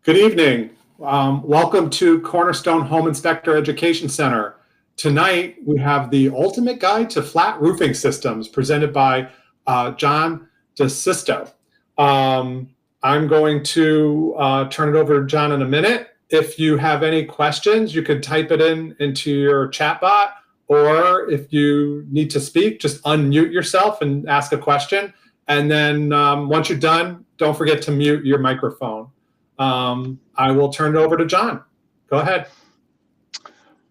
Good evening. Welcome to Cornerstone Home Inspector Education Center. Tonight, we have the Ultimate Guide to Flat Roofing Systems presented by John DeSisto. I'm going to turn it over to John in a minute. If you have any questions, you could type it into your chat bot, or if you need to speak, just unmute yourself and ask a question. And then once you're done, don't forget to mute your microphone. I will turn it over to John. Go ahead.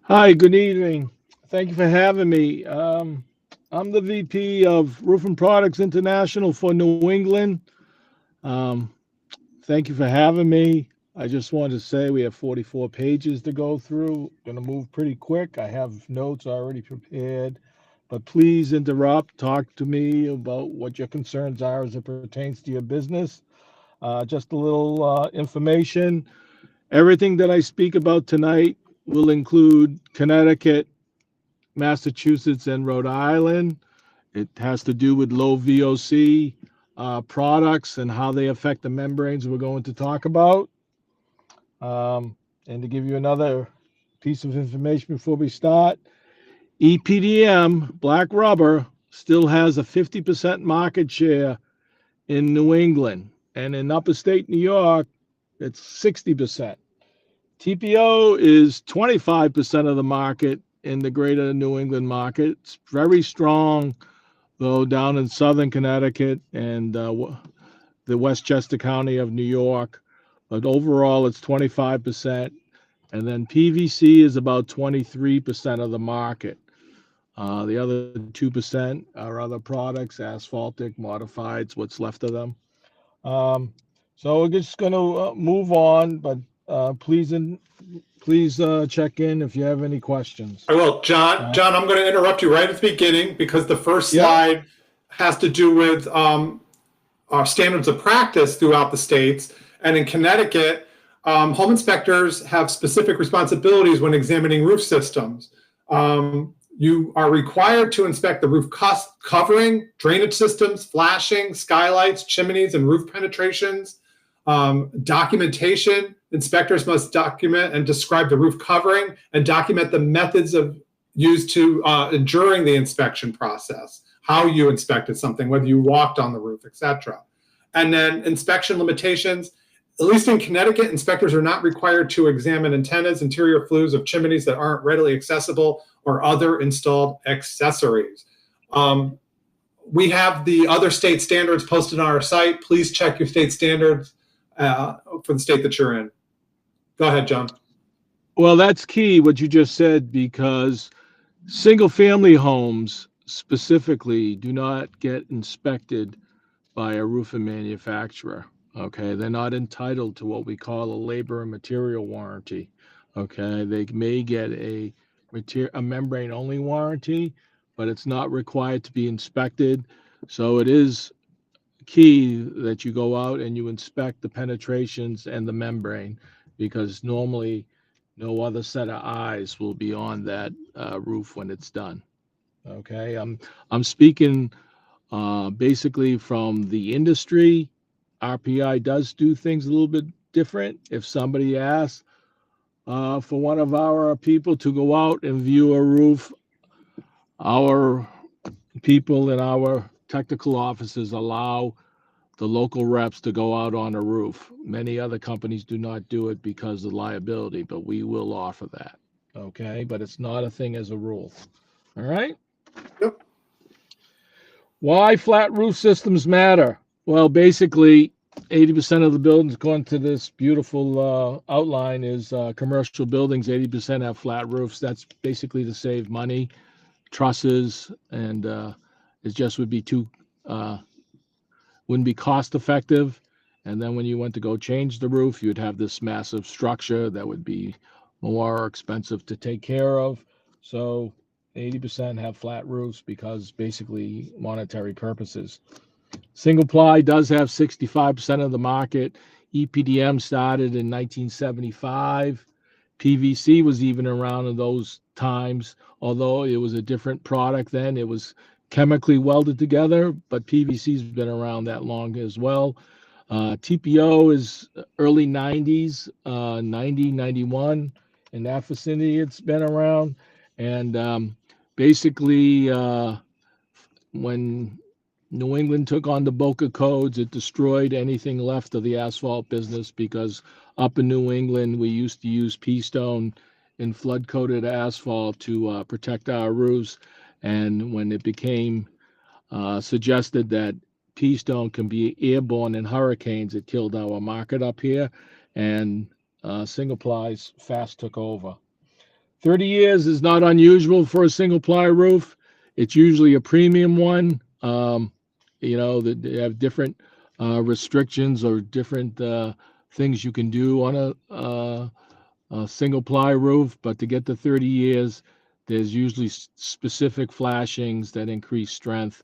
Hi, good evening. Thank you for having me. I'm the VP of Roofing Products International for New England. Thank you for having me. I just wanted to say we have 44 pages to go through. Going to move pretty quick. I have notes already prepared, but please interrupt, talk to me about what your concerns are as it pertains to your business. Just a little information. Everything that I speak about tonight will include Connecticut, Massachusetts, and Rhode Island. It has to do with low VOC products and how they affect the membranes we're going to talk about. And to give you another piece of information before we start, EPDM, black rubber, still has a 50% market share in New England. And in upstate New York, it's 60%. TPO is 25% of the market in the greater New England market. It's very strong, though, down in southern Connecticut and the Westchester County of New York. But overall, it's 25%. And then PVC is about 23% of the market. The other 2% are other products, asphaltic, modifieds, what's left of them. So we're just going to move on, but please check in if you have any questions. I will. John, I'm going to interrupt you right at the beginning because the first slide has to do with our standards of practice throughout the states. And in Connecticut, home inspectors have specific responsibilities when examining roof systems. You are required to inspect the roof covering, drainage systems, flashing, skylights, chimneys, and roof penetrations. Documentation. Inspectors must document and describe the roof covering and document the methods used during the inspection process, how you inspected something, whether you walked on the roof, etc. And then inspection limitations. At least in Connecticut, inspectors are not required to examine antennas, interior flues of chimneys that aren't readily accessible, or other installed accessories. We have the other state standards posted on our site. Please check your state standards for the state that you're in. Go ahead, John. Well, that's key, what you just said, because single-family homes specifically do not get inspected by a roofing manufacturer. Okay, they're not entitled to what we call a labor and material warranty. Okay, they may get a membrane-only warranty, but it's not required to be inspected. So it is key that you go out and you inspect the penetrations and the membrane, because normally no other set of eyes will be on that roof when it's done. Okay, I'm speaking basically from the industry. RPI does do things a little bit different. If somebody asks for one of our people to go out and view a roof, our people in our technical offices allow the local reps to go out on a roof. Many other companies do not do it because of liability, but we will offer that. Okay, but it's not a thing as a rule. All right? Yep. Why flat roof systems matter? Well, basically, 80% of the buildings, according to this beautiful outline, is commercial buildings. 80% have flat roofs. That's basically to save money, trusses, and it just would be wouldn't be cost effective. And then when you went to go change the roof, you'd have this massive structure that would be more expensive to take care of. So 80% have flat roofs because basically monetary purposes. Single ply does have 65% of the market. EPDM started in 1975. PVC was even around in those times, although it was a different product then. It was chemically welded together, but PVC's been around that long as well. TPO is early 90s, 90, 91. In that vicinity, it's been around. And basically, when New England took on the Boca codes, it destroyed anything left of the asphalt business because up in New England, we used to use pea stone and flood coated asphalt to protect our roofs. And when it became suggested that pea stone can be airborne in hurricanes, it killed our market up here. And single plies fast took over. 30 years is not unusual for a single ply roof. It's usually a premium one. They have different restrictions or different things you can do on a single ply roof, but to get to 30 years, there's usually specific flashings that increase strength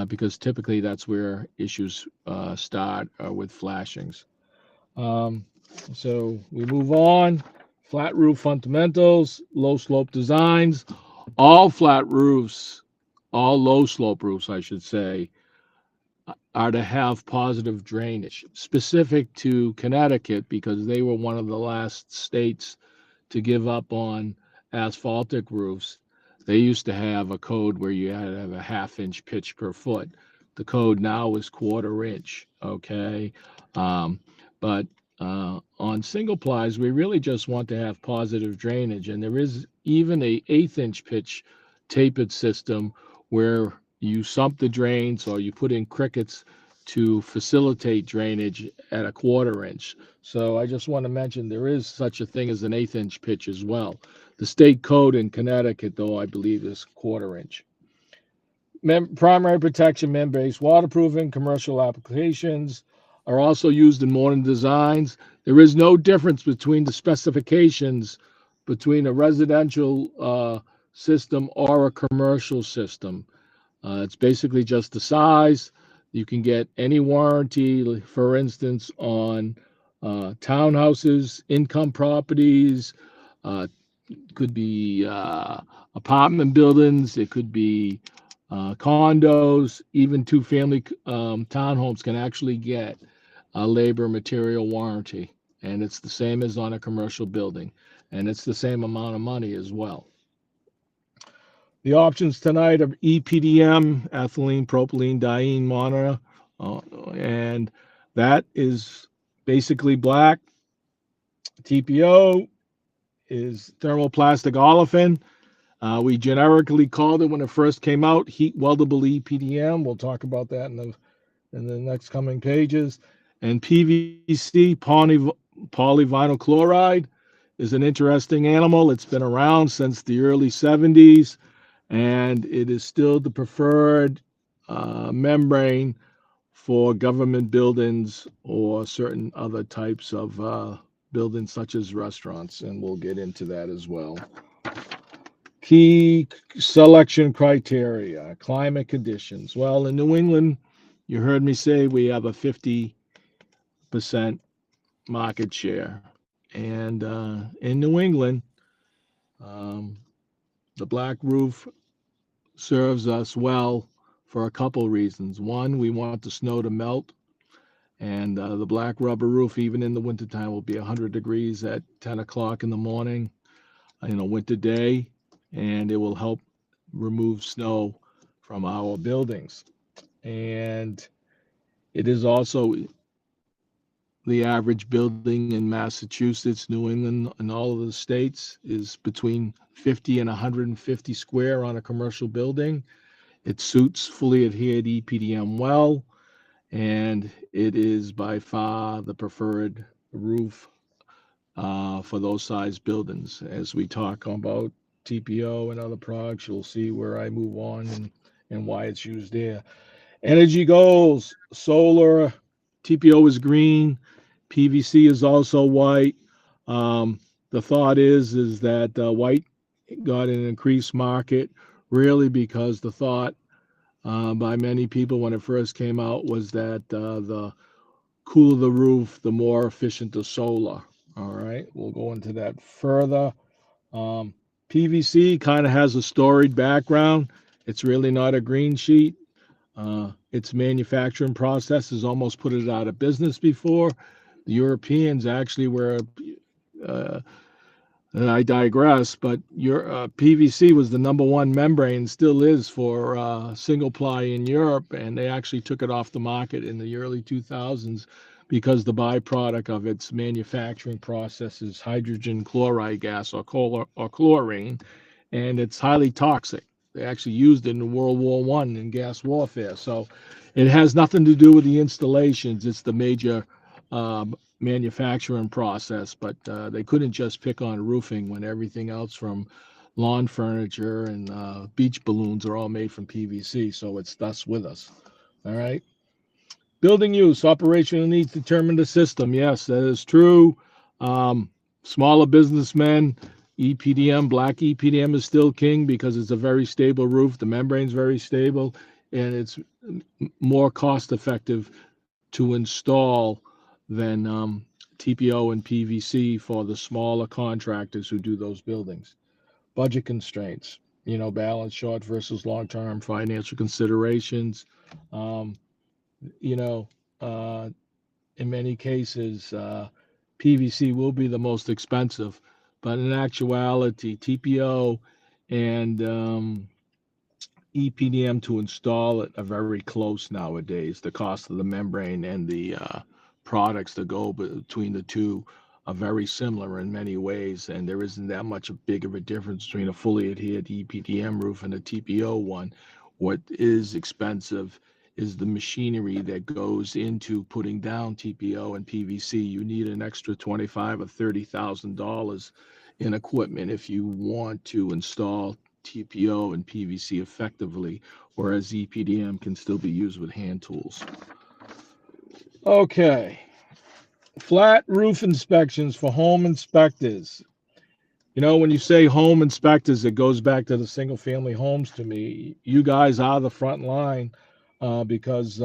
because typically that's where issues start with flashings. So we move on. Flat roof fundamentals, low slope designs. All flat roofs, all low slope roofs, I should say, are to have positive drainage, specific to Connecticut because they were one of the last states to give up on asphaltic roofs. They used to have a code where you had to have a 1/2 inch pitch per foot. The code now is 1/4 inch, okay? But on single plies, we really just want to have positive drainage. And there is even a 1/8 inch pitch tapered system where you sump the drains or you put in crickets to facilitate drainage at a 1/4 inch. So I just want to mention there is such a thing as an 1/8 inch pitch as well. The state code in Connecticut, though, I believe is 1/4 inch. Primary protection, membrane-based waterproofing, commercial applications are also used in modern designs. There is no difference between the specifications between a residential system or a commercial system. It's basically just the size. You can get any warranty, for instance, on townhouses, income properties, could be apartment buildings, it could be condos, even two-family townhomes can actually get a labor material warranty. And it's the same as on a commercial building. And it's the same amount of money as well. The options tonight are EPDM, ethylene, propylene, diene monomer, and that is basically black. TPO is thermoplastic olefin. We generically called it when it first came out heat weldable EPDM. We'll talk about that in the next coming pages. And PVC, polyvinyl chloride, is an interesting animal. It's been around since the early 70s. And it is still the preferred membrane for government buildings or certain other types of buildings such as restaurants, and we'll get into that as well. Key selection criteria, climate conditions. Well, in New England, you heard me say we have a 50% market share. And in New England, the black roof serves us well for a couple reasons. One, we want the snow to melt, and the black rubber roof, even in the wintertime, will be 100 degrees at 10 o'clock in the morning in a winter day, and it will help remove snow from our buildings. And it is also the average building in Massachusetts, New England, and all of the states is between 50 and 150 square on a commercial building. It suits fully adhered EPDM well, and it is by far the preferred roof for those size buildings. As we talk about TPO and other products, you'll see where I move on and why it's used there. Energy goals, solar, TPO is green, PVC is also white. The thought is that white got an increased market really because the thought by many people when it first came out was that the cooler the roof, the more efficient the solar. All right, we'll go into that further. PVC kind of has a storied background. It's really not a green sheet. Its manufacturing process has almost put it out of business before. The Europeans actually were, uh, and I digress, but your PVC was the number one membrane, still is for single ply in Europe, and they actually took it off the market in the early 2000s because the byproduct of its manufacturing process is hydrogen chloride gas or chlorine, and it's highly toxic. They actually used it in World War One in gas warfare. So it has nothing to do with the installations. It's the major manufacturing process. But they couldn't just pick on roofing when everything else from lawn furniture and beach balloons are all made from PVC. So it's thus with us. All right. Building use, operational needs determine the system. Yes, that is true. Um, Smaller businessmen, EPDM, black EPDM is still king because it's a very stable roof. The membrane's very stable, and it's more cost effective to install than TPO and PVC for the smaller contractors who do those buildings. Budget constraints, balance short versus long-term financial considerations. Um, you know, uh, in many cases, PVC will be the most expensive, but in actuality, TPO and EPDM to install it are very close nowadays. The cost of the membrane and the products that go between the two are very similar in many ways, and there isn't that much big of a difference between a fully adhered EPDM roof and a TPO one. What is expensive is the machinery that goes into putting down TPO and PVC. You need an extra $25,000 or $30,000 in equipment if you want to install TPO and PVC effectively, whereas EPDM can still be used with hand tools. Okay, flat roof inspections for home inspectors. When you say home inspectors, it goes back to the single family homes to me. You guys are the front line because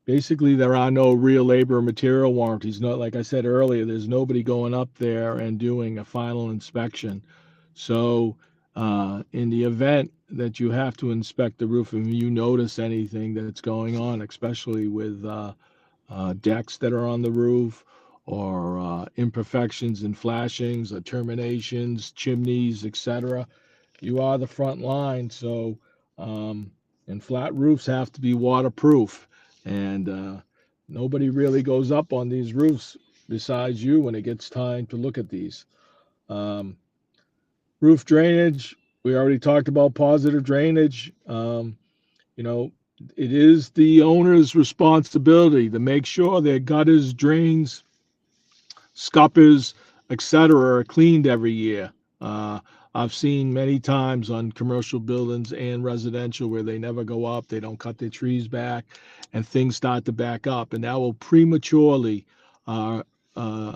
basically there are no real labor or material warranties. Not like I said earlier, there's nobody going up there and doing a final inspection. So in the event that you have to inspect the roof and you notice anything that's going on, especially with decks that are on the roof or imperfections and flashings or terminations, chimneys, etc., you are the front line. So and flat roofs have to be waterproof, and nobody really goes up on these roofs besides you when it gets time to look at these. um, Roof drainage, we already talked about positive drainage. You know, it is the owner's responsibility to make sure their gutters, drains, scuppers, etc., are cleaned every year. Uh, I've seen many times on commercial buildings and residential where they never go up, they don't cut their trees back, and things start to back up, and that will prematurely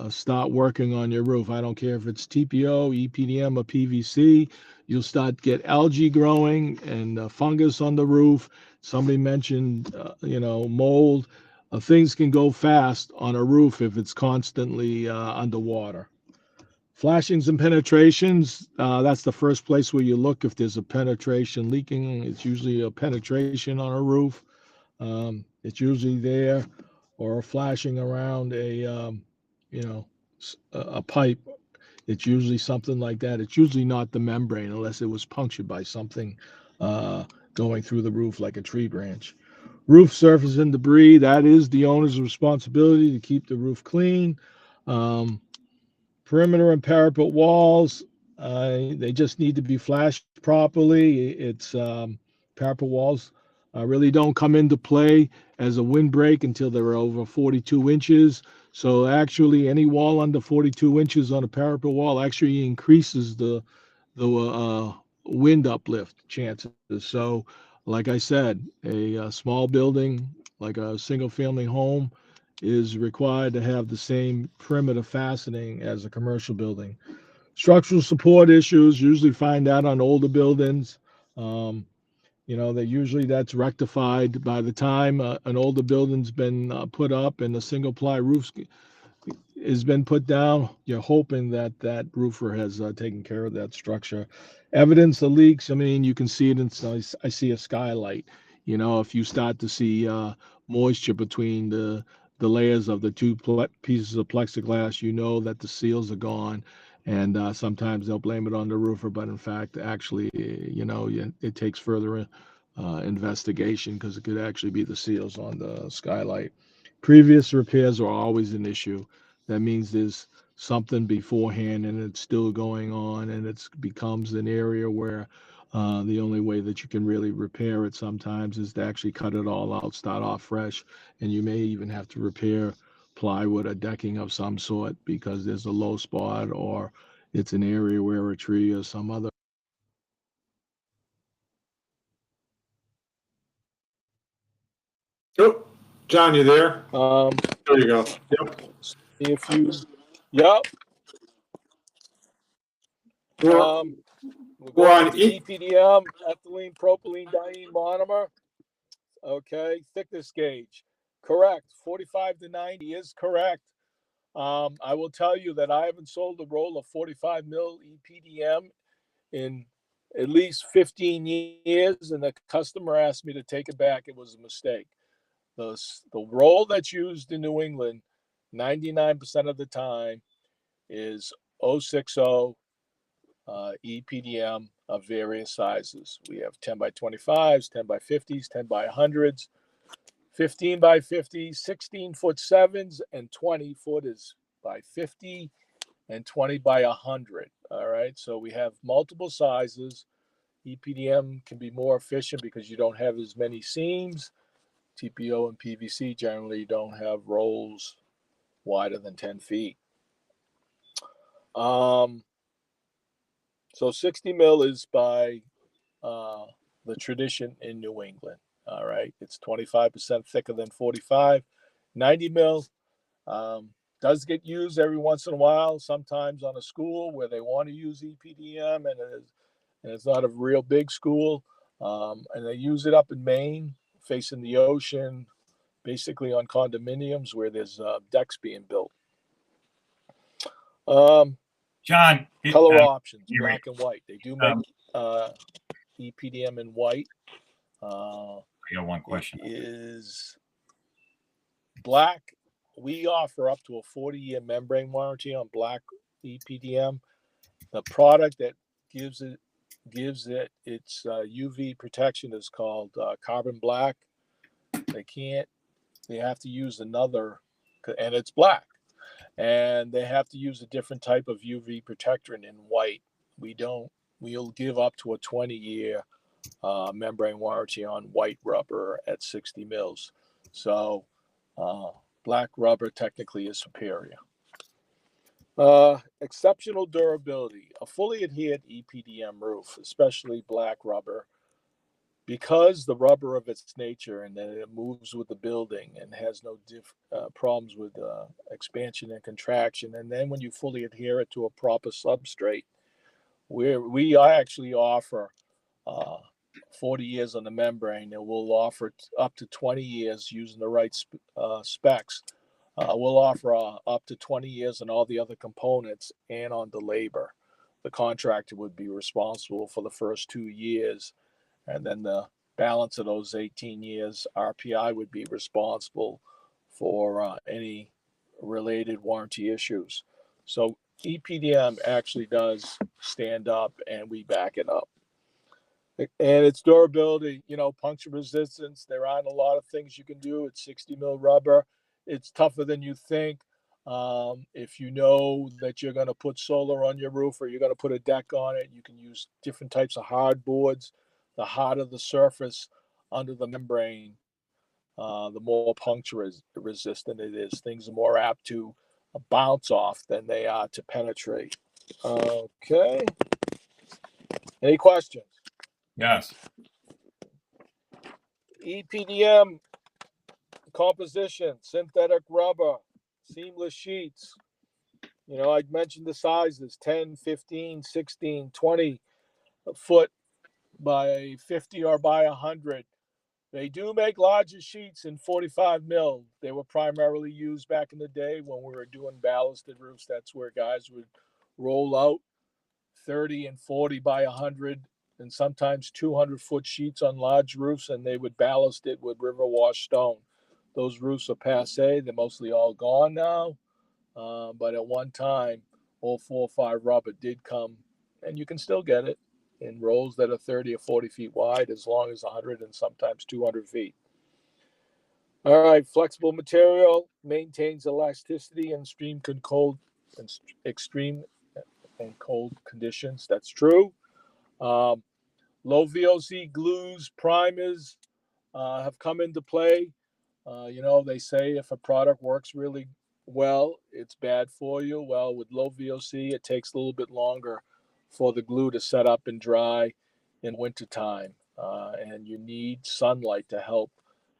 start working on your roof. I don't care if it's TPO, EPDM, or PVC. You'll start get algae growing and fungus on the roof. Somebody mentioned, mold. Things can go fast on a roof if it's constantly underwater. Flashings and penetrations, that's the first place where you look if there's a penetration leaking. It's usually a penetration on a roof. It's usually there, or a flashing around a pipe. It's usually something like that. It's usually not the membrane unless it was punctured by something going through the roof like a tree branch. Roof surface and debris, that is the owner's responsibility to keep the roof clean. Um, Perimeter and parapet walls, they just need to be flashed properly. It's parapet walls really don't come into play as a windbreak until they're over 42 inches. So actually, any wall under 42 inches on a parapet wall actually increases the wind uplift chances. So, like I said, a small building like a single family home is required to have the same perimeter fastening as a commercial building. Structural support issues usually find that on older buildings. That usually that's rectified by the time an older building's been put up and a single ply roof has been put down. You're hoping that that roofer has taken care of that structure. Evidence of leaks, I mean, you can see it in, I see a skylight. You know, if you start to see moisture between the layers of the two pieces of plexiglass, you know that the seals are gone. And sometimes they'll blame it on the roofer, but in fact, actually, you know, it takes further investigation because it could actually be the seals on the skylight. Previous repairs are always an issue. That means there's something beforehand and it's still going on, and it becomes an area where the only way that you can really repair it sometimes is to actually cut it all out, start off fresh, and you may even have to repair plywood or decking of some sort because there's a low spot or it's an area where a tree or some other. Oh, John, you there? Um, There you go. Yep. if you, yep. We're, We're we're going on with the EPDM, ethylene propylene diene monomer. Okay, thickness gauge. Correct. 45 to 90 is correct. I will tell you that I haven't sold a roll of 45 mil EPDM in at least 15 years, and the customer asked me to take it back. It was a mistake. The roll that's used in New England 99% of the time is 060 EPDM of various sizes. We have 10 by 25s, 10 by 50s, 10 by 100s, 15 by 50, 16-foot 7s, and 20-footers by 50 and 20 by 100. All right. So we have multiple sizes. EPDM can be more efficient because you don't have as many seams. TPO and PVC generally don't have rolls wider than 10 feet. So 60 mil is by the tradition in New England. All right. It's 25% thicker than 45. 90 mil does get used every once in a while, sometimes on a school where they want to use EPDM and it's not a real big school. And they use it up in Maine, facing the ocean, basically on condominiums where there's decks being built. John, Color options, you're black right. and white. They do make EPDM in white. I got one question. Is black. We offer up to a 40-year membrane warranty on black EPDM. The product that gives it its UV protection is called carbon black. They have to use another, and it's black, and they have to use a different type of UV protectant in white. We'll give up to a 20-year membrane warranty on white rubber at 60 mils. So black rubber technically is superior. Exceptional durability. A fully adhered EPDM roof, especially black rubber, because the rubber of its nature and then it moves with the building and has no problems with expansion and contraction. And then when you fully adhere it to a proper substrate, we actually offer 40 years on the membrane, and we'll offer up to 20 years using the right specs. We'll offer up to 20 years on all the other components and on the labor. The contractor would be responsible for the first 2 years, and then the balance of those 18 years, RPI would be responsible for any related warranty issues. So EPDM actually does stand up, and we back it up. And its durability, puncture resistance. There aren't a lot of things you can do. It's 60 mil rubber. It's tougher than you think. If you know that you're going to put solar on your roof or you're going to put a deck on it, you can use different types of hard boards. The harder the surface under the membrane, the more puncture resistant it is. Things are more apt to bounce off than they are to penetrate. Okay. Any questions? Yes. EPDM composition, synthetic rubber, seamless sheets. I mentioned the sizes 10, 15, 16, 20 foot by 50 or by 100. They do make larger sheets in 45 mil. They were primarily used back in the day when we were doing ballasted roofs. That's where guys would roll out 30 and 40 by 100 and sometimes 200-foot sheets on large roofs, and they would ballast it with river wash stone. Those roofs are passe. They're mostly all gone now. But at one time, old 4-5 rubber did come, and you can still get it in rolls that are 30 or 40 feet wide, as long as 100 and sometimes 200 feet. All right, flexible material maintains elasticity in extreme and cold conditions. That's true. Low VOC glues, primers have come into play. They say if a product works really well, it's bad for you. Well, with low VOC, it takes a little bit longer for the glue to set up and dry in wintertime. And you need sunlight to help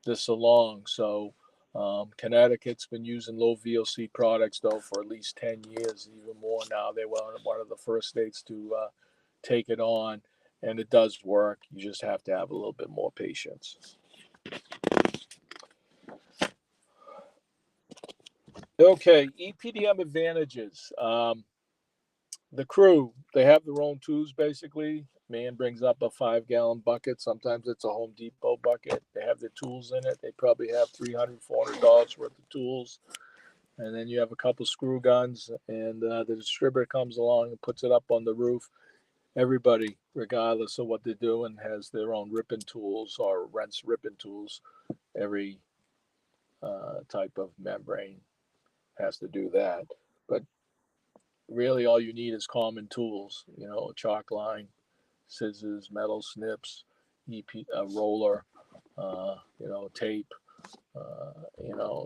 this along. So Connecticut's been using low VOC products, though, for at least 10 years, even more now. They were one of the first states to take it on, and it does work. You just have to have a little bit more patience. Okay, EPDM advantages. The crew, they have their own tools, basically. Man brings up a 5-gallon bucket. Sometimes it's a Home Depot bucket. They have their tools in it. They probably have $300, $400 worth of tools. And then you have a couple screw guns, and the distributor comes along and puts it up on the roof. Everybody, regardless of what they're doing, has their own ripping tools or rents ripping tools. Every type of membrane has to do that. But really all you need is common tools, a chalk line, scissors, metal snips, a roller, tape.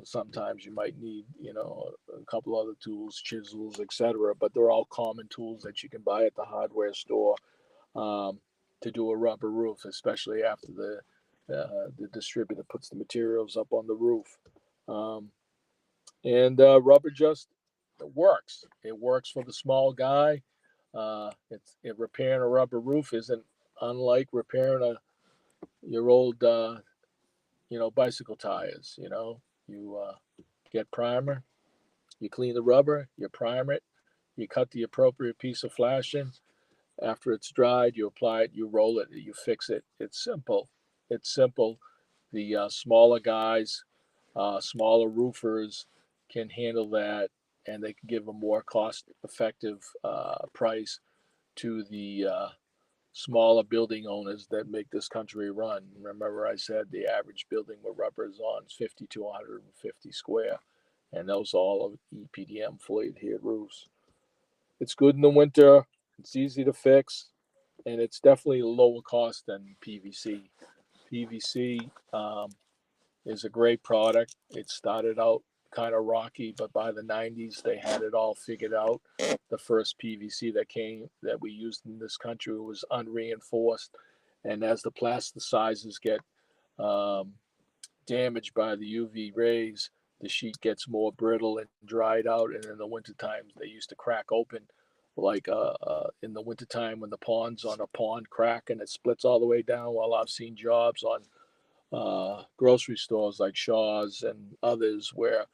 Sometimes you might need, a couple other tools, chisels, etc. But they're all common tools that you can buy at the hardware store to do a rubber roof, especially after the distributor puts the materials up on the roof. Rubber just works. It works for the small guy. Repairing a rubber roof isn't unlike repairing your old bicycle tires. You get primer, you clean the rubber, you prime it, you cut the appropriate piece of flashing. After it's dried, you apply it, you roll it, you fix it. It's simple. The smaller guys, smaller roofers can handle that, and they can give a more cost-effective price to the smaller building owners that make this country run. Remember, I said the average building with rubbers on is 50 to 150 square, and those are all of EPDM fully adhered roofs. It's good in the winter. It's easy to fix, and it's definitely lower cost than PVC. PVC is a great product. It started out kind of rocky, but by the 90s, they had it all figured out. The first PVC that we used in this country was unreinforced. And as the plasticizers get damaged by the UV rays, the sheet gets more brittle and dried out. And in the wintertime, they used to crack open, like in the wintertime when the ponds on a pond crack and it splits all the way down. Well, I've seen jobs on grocery stores like Shaw's and others where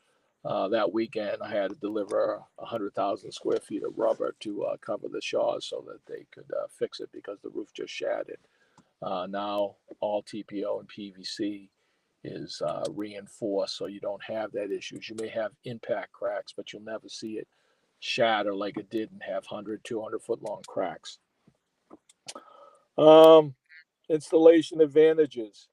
that weekend I had to deliver 100,000 square feet of rubber to cover the Shaw's so that they could fix it because the roof just shattered. Now all TPO and PVC is reinforced, so you don't have that issue. You may have impact cracks, but you'll never see it shatter like it did and have 100, 200 foot long cracks. Installation advantages.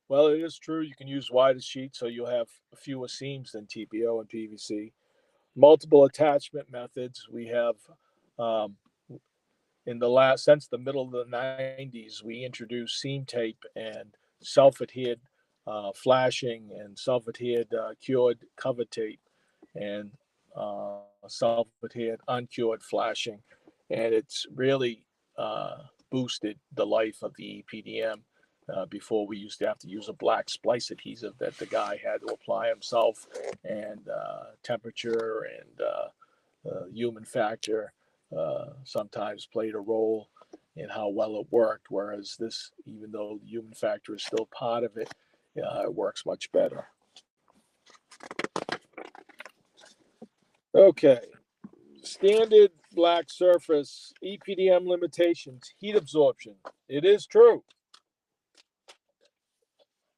Well, it is true you can use wider sheets, so you'll have fewer seams than TPO and PVC. Multiple attachment methods. We have since the middle of the 90s, we introduced seam tape and self-adhered flashing and self-adhered cured cover tape and self-adhered uncured flashing, and it's really boosted the life of the EPDM. Before, we used to have to use a black splice adhesive that the guy had to apply himself, and temperature and human factor sometimes played a role in how well it worked, whereas this, even though the human factor is still part of it, it works much better. Okay, standard black surface EPDM limitations. Heat absorption it is true.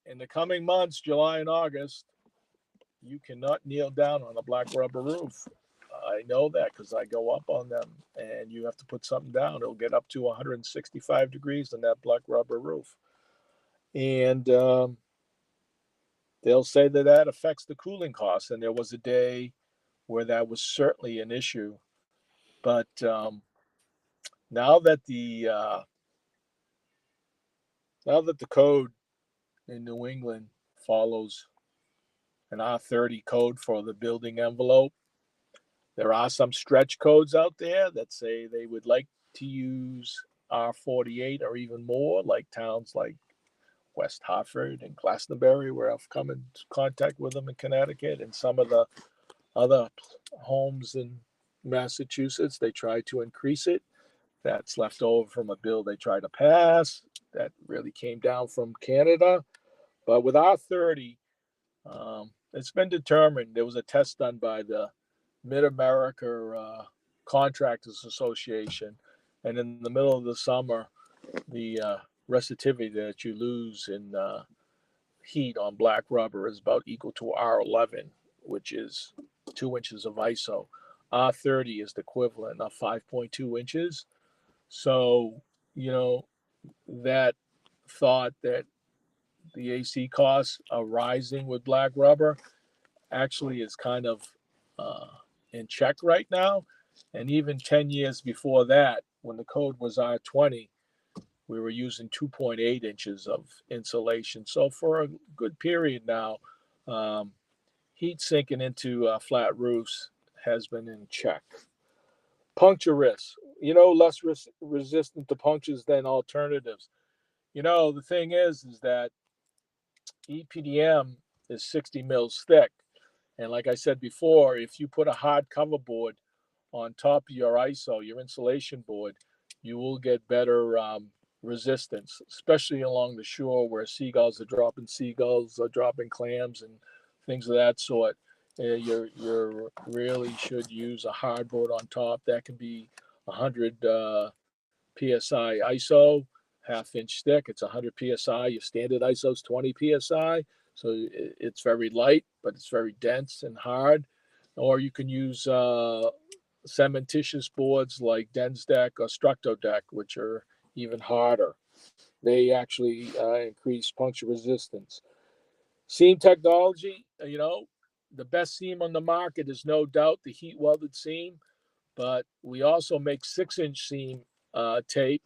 In the coming months, July and August, you cannot kneel down on a black rubber roof. I know that because I go up on them, and you have to put something down. It'll get up to 165 degrees on that black rubber roof. And they'll say that that affects the cooling costs. And there was a day where that was certainly an issue. But now that the code in New England follows an R30 code for the building envelope, there are some stretch codes out there that say they would like to use R48 or even more, like towns like West Hartford and Glastonbury, where I've come in contact with them in Connecticut, and some of the other homes in Massachusetts. They try to increase it. That's left over from a bill they tried to pass that really came down from Canada. But with R30, it's been determined. There was a test done by the Mid-America Contractors Association, and in the middle of the summer, the resistivity that you lose in heat on black rubber is about equal to R11, which is 2 inches of ISO. R30 is the equivalent of 5.2 inches. So, that thought that the AC costs are rising with black rubber actually is kind of in check right now. And even 10 years before that, when the code was R20, we were using 2.8 inches of insulation. So for a good period now, heat sinking into flat roofs has been in check. Puncture risk, less resistant to punctures than alternatives. The thing is that EPDM is 60 mils thick. And like I said before, if you put a hard cover board on top of your ISO, your insulation board, you will get better resistance, especially along the shore where seagulls are dropping clams and things of that sort. You really should use a hard board on top. That can be 100 psi ISO, half-inch thick. It's 100 psi. Your standard ISO is 20 psi. So it's very light, but it's very dense and hard. Or you can use cementitious boards like Densdeck or Structodeck, which are even harder. They actually increase puncture resistance. Seam technology, the best seam on the market is no doubt the heat welded seam, but we also make 6-inch seam tape.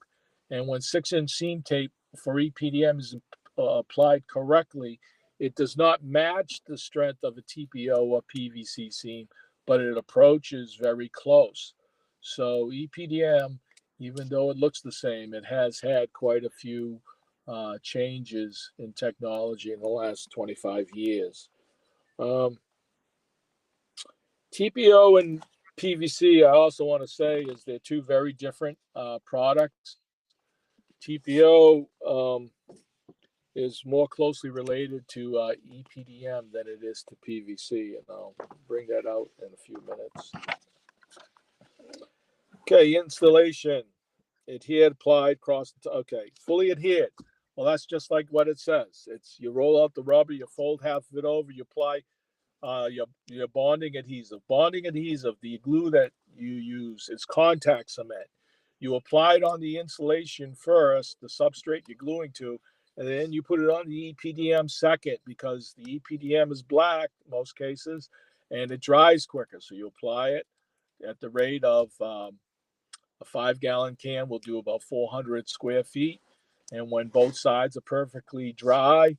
And when 6-inch seam tape for EPDM is applied correctly, it does not match the strength of a TPO or PVC seam, but it approaches very close. So EPDM, even though it looks the same, it has had quite a few changes in technology in the last 25 years. TPO and PVC, I also want to say, is they're two very different products. TPO is more closely related to EPDM than it is to PVC, and I'll bring that out in a few minutes. Okay, installation. Adhered, applied, cross. Okay, fully adhered. Well, that's just like what it says. It's you roll out the rubber, you fold half of it over, you apply your bonding adhesive. Bonding adhesive, the glue that you use is contact cement. You apply it on the insulation first, the substrate you're gluing to, and then you put it on the EPDM second because the EPDM is black in most cases, and it dries quicker. So you apply it at the rate of a 5-gallon can will do about 400 square feet. And when both sides are perfectly dry,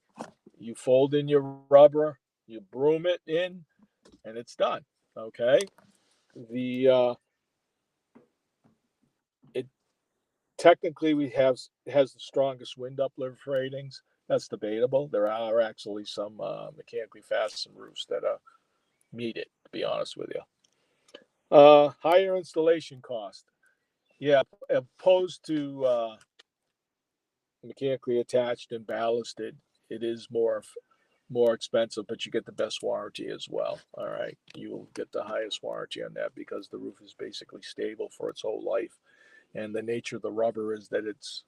you fold in your rubber, you broom it in, and it's done. Okay. It technically has the strongest wind uplift ratings. That's debatable. There are actually some mechanically fastened roofs that meet it, to be honest with you. Higher installation cost. Yeah, opposed to mechanically attached and ballasted, it is more expensive, but you get the best warranty as well. All right, you will get the highest warranty on that because the roof is basically stable for its whole life, and the nature of the rubber is that it's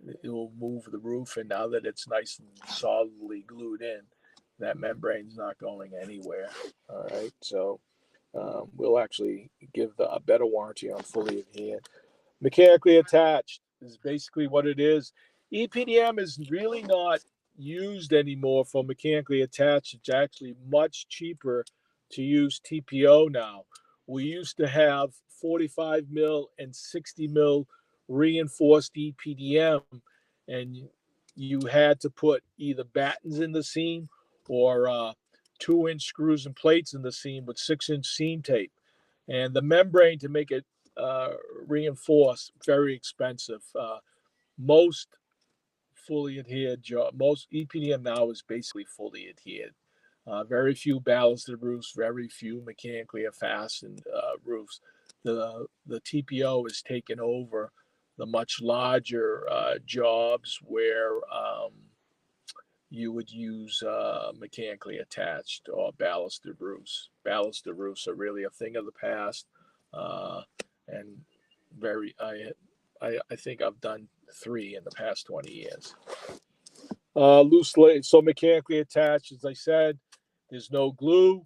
it will move the roof. And now that it's nice and solidly glued in, that membrane's not going anywhere. All right. So we'll actually give a better warranty on fully adhered. Mechanically attached is basically what it is. EPDM is really not used anymore for mechanically attached. It's actually much cheaper to use TPO now. We used to have 45 mil and 60 mil reinforced EPDM, and you had to put either battens in the seam or 2-inch screws and plates in the seam with 6-inch seam tape. And the membrane to make it reinforced, very expensive. Most fully adhered most EPDM now is basically fully adhered. Very few ballasted roofs, very few mechanically fastened roofs. The TPO has taken over the much larger jobs where you would use mechanically attached or ballasted roofs. Ballasted roofs are really a thing of the past, and very. I think I've done 3 in the past 20 years. Loose laid, so mechanically attached. As I said, there's no glue.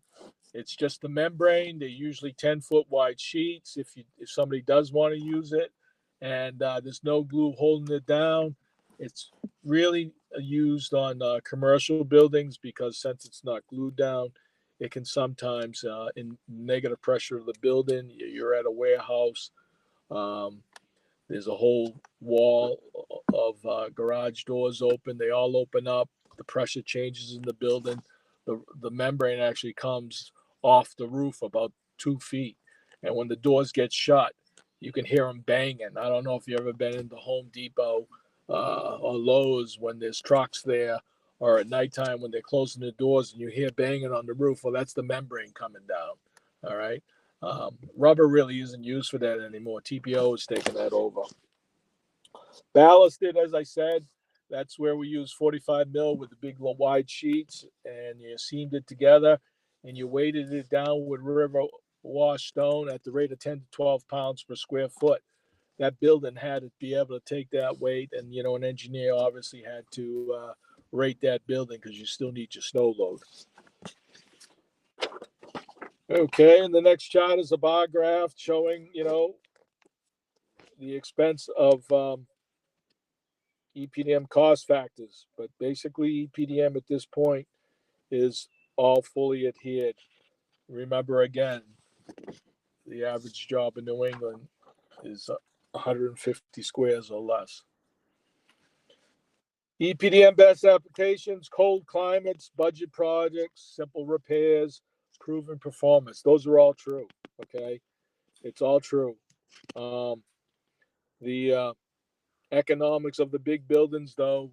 It's just the membrane. They're usually 10-foot wide sheets if somebody does want to use it, and there's no glue holding it down. It's really used on commercial buildings because since it's not glued down, it can sometimes, in negative pressure of the building, you're at a warehouse. There's a whole wall of garage doors open. They all open up. The pressure changes in the building. The membrane actually comes off the roof about 2 feet. And when the doors get shut, you can hear them banging. I don't know if you've ever been into Home Depot or Lowe's when there's trucks there, or at nighttime when they're closing the doors and you hear banging on the roof. Well, that's the membrane coming down. All right. Rubber really isn't used for that anymore. TPO is taking that over. Ballasted, as I said, that's where we use 45 mil with the big wide sheets, and you seamed it together and you weighted it down with river wash stone at the rate of 10 to 12 pounds per square foot. That building had to be able to take that weight, and an engineer obviously had to rate that building because you still need your snow load. Okay, and the next chart is a bar graph showing, the expense of EPDM cost factors. But basically, EPDM at this point is all fully adhered. Remember, again, the average job in New England is 150 squares or less. EPDM best applications: cold climates, budget projects, simple repairs, proven performance. Those are all true. Okay, it's all true. The economics of the big buildings, though,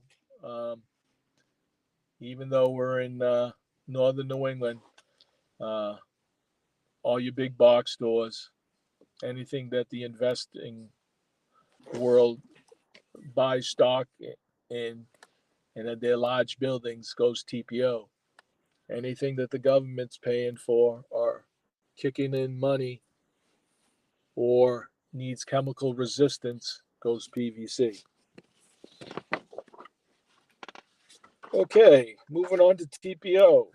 even though we're in northern New England, all your big box stores, anything that the investing world buys stock in, and that they're large buildings, goes TPO. Anything that the government's paying for or kicking in money or needs chemical resistance goes PVC. Okay, moving on to TPO.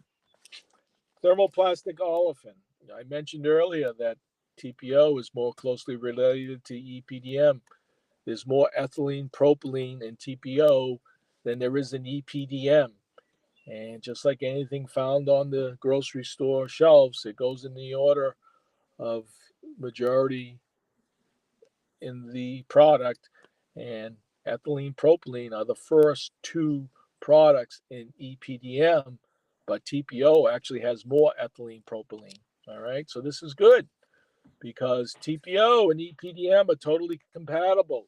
Thermoplastic olefin. I mentioned earlier that TPO is more closely related to EPDM. There's more ethylene propylene in TPO than there is in EPDM. And just like anything found on the grocery store shelves, it goes in the order of majority in the product. And ethylene propylene are the first 2 products in EPDM, but TPO actually has more ethylene propylene. All right, so this is good because TPO and EPDM are totally compatible.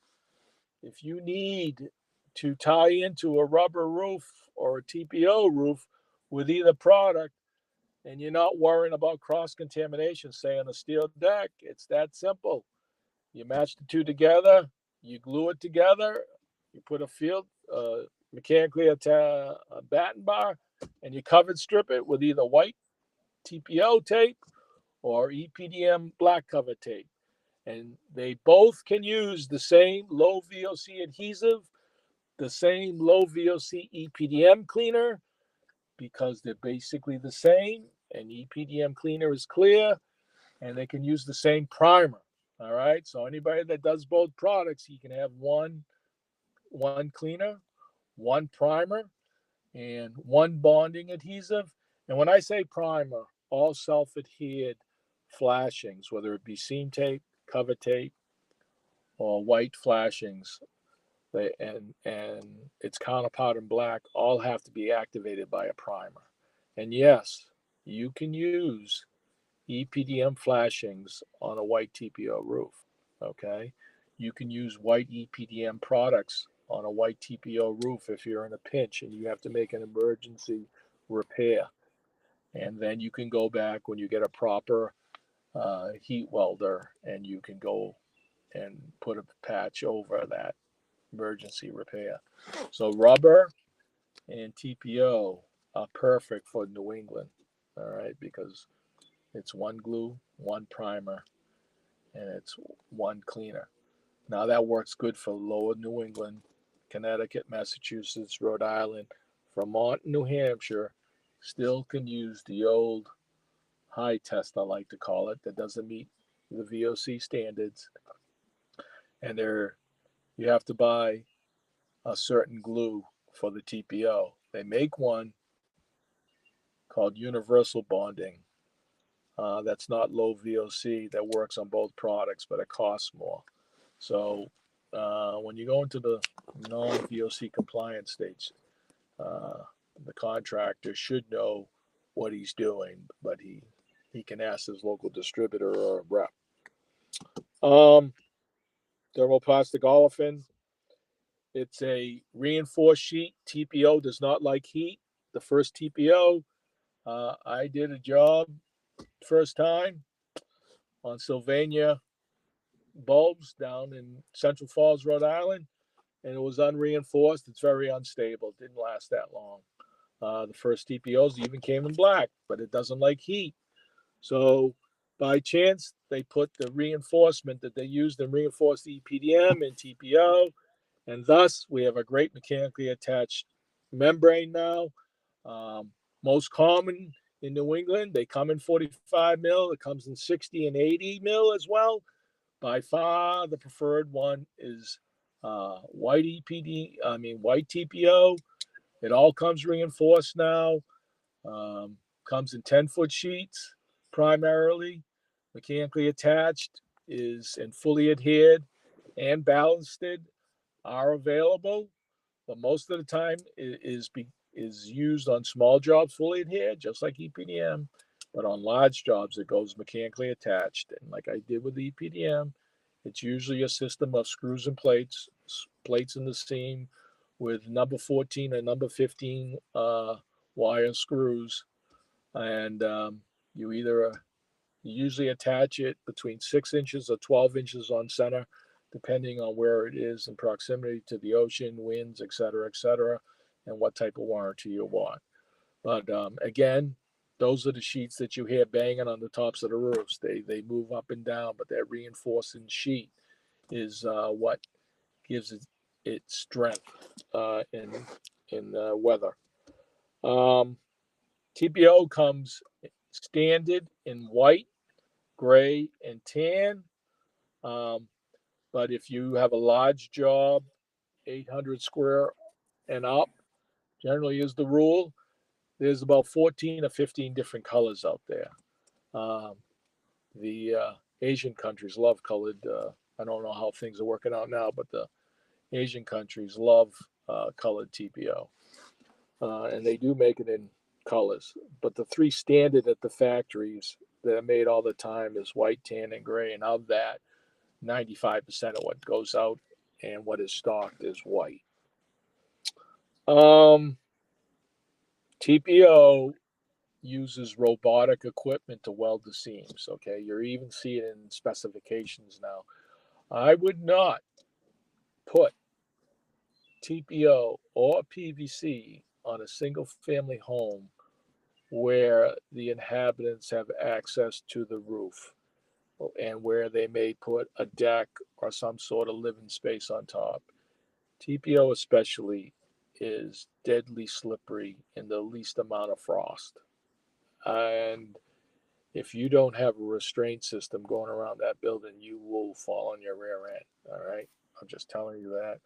If you need to tie into a rubber roof or a TPO roof with either product, and you're not worrying about cross-contamination, say on a steel deck, it's that simple. You match the 2 together, you glue it together, you put a mechanically a batten bar, and you covered strip it with either white TPO tape or EPDM black cover tape. And they both can use the same low VOC adhesive, the same low VOC EPDM cleaner because they're basically the same. And EPDM cleaner is clear, and they can use the same primer. All right. So anybody that does both products, you can have one cleaner, one primer, and one bonding adhesive. And when I say primer, all self-adhered flashings, whether it be seam tape, cover tape, or white flashings, and its counterpart in black, all have to be activated by a primer. And yes, you can use EPDM flashings on a white TPO roof. Okay, you can use white EPDM products on a white TPO roof if you're in a pinch and you have to make an emergency repair. And then you can go back when you get a proper heat welder, and you can go and put a patch over that emergency repair. So rubber and TPO are perfect for New England, all right, because it's one glue, one primer, and it's one cleaner. Now that works good for lower New England, Connecticut, Massachusetts, Rhode Island, Vermont, New Hampshire. Still can use the old high test, I like to call it, that doesn't meet the VOC standards. And you have to buy a certain glue for the TPO. They make one called universal bonding. That's not low VOC, that works on both products, but it costs more. So when you go into the non-VOC compliance stage, the contractor should know what he's doing, but he can ask his local distributor or rep. Thermoplastic olefin. It's a reinforced sheet. TPO does not like heat. The first TPO, I did a job first time on Sylvania bulbs down in Central Falls, Rhode Island, and it was unreinforced. It's very unstable. It didn't last that long. The first TPOs even came in black, but it doesn't like heat. So by chance, they put the reinforcement that they used in reinforced EPDM and TPO, and thus we have a great mechanically attached membrane now. Most common in New England, they come in 45 mil. It comes in 60 and 80 mil as well. By far, the preferred one is white TPO. It all comes reinforced now. Comes in 10-foot sheets primarily. Mechanically attached is and fully adhered and ballasted are available, but most of the time it is used on small jobs fully adhered, just like EPDM. But on large jobs, it goes mechanically attached. And like I did with EPDM, it's usually a system of screws and plates in the seam with number 14 and number 15 wire screws. And you usually attach it between 6 inches or 12 inches on center, depending on where it is in proximity to the ocean, winds, et cetera, and what type of warranty you want. But again, those are the sheets that you hear banging on the tops of the roofs. They move up and down, but that reinforcing sheet is what gives it its strength in weather. TPO comes standard in white, gray, and tan. But if you have a large job, 800 square and up, generally is the rule. There's about 14 or 15 different colors out there. The Asian countries love colored. I don't know how things are working out now, but the Asian countries love colored TPO. And they do make it in colors. But the three standard at the factories that are made all the time is white, tan, and gray. And of that, 95% of what goes out and what is stocked is white. TPO uses robotic equipment to weld the seams. Okay, you're even seeing it in specifications now. I would not put TPO or PVC on a single family home where the inhabitants have access to the roof and where they may put a deck or some sort of living space on top. TPO especially is deadly slippery in the least amount of frost. And if you don't have a restraint system going around that building, you will fall on your rear end. All right. I'm just telling you that.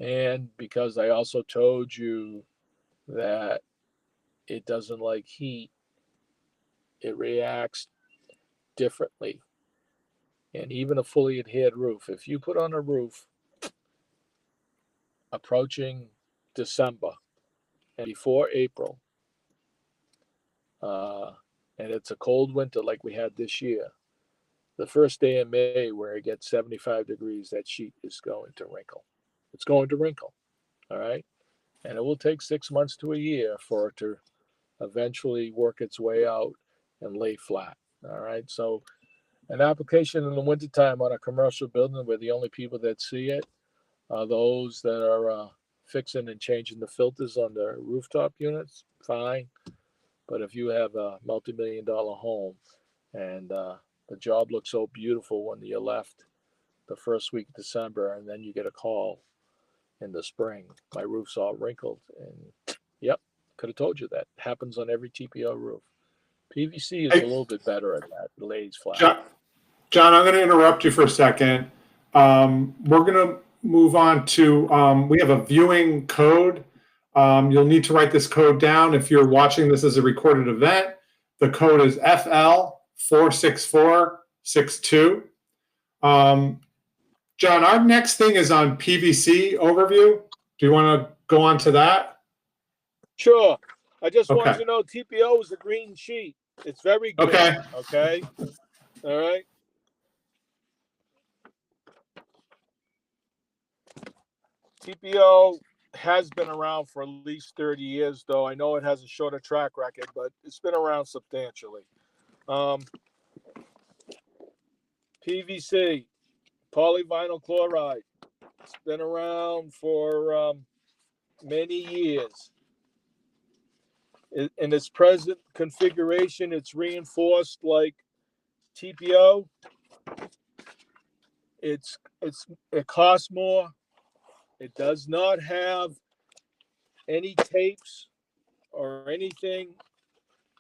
And because I also told you that it doesn't like heat, it reacts differently. And even a fully adhered roof, if you put on a roof approaching December and before April, and it's a cold winter like we had this year, the first day in May where it gets 75 degrees, that sheet is going to wrinkle. It's going to wrinkle. All right. And it will take 6 months to a year for it to eventually work its way out and lay flat. All right. So an application in the wintertime on a commercial building where the only people that see it are those that are fixing and changing the filters on the rooftop units, fine. But if you have a multi-million-dollar home and the job looks so beautiful when you left the first week of December, and then you get a call in the spring, my roof's all wrinkled, and yep, could have told you that. Happens on every TPO roof. PVC is a little bit better at that. It lays flat. John, I'm going to interrupt you for a second. We're going to move on to, we have a viewing code. You'll need to write this code down if you're watching this as a recorded event. The code is FL46462. John, our next thing is on PVC overview. Do you want to go on to that? Sure. I just wanted you to know TPO is a green sheet. It's very good. Okay. Okay. All right. TPO has been around for at least 30 years, though I know it has a shorter track record, but it's been around substantially. PVC, polyvinyl chloride. It's been around for many years. In its present configuration, it's reinforced like TPO. It costs more. It does not have any tapes or anything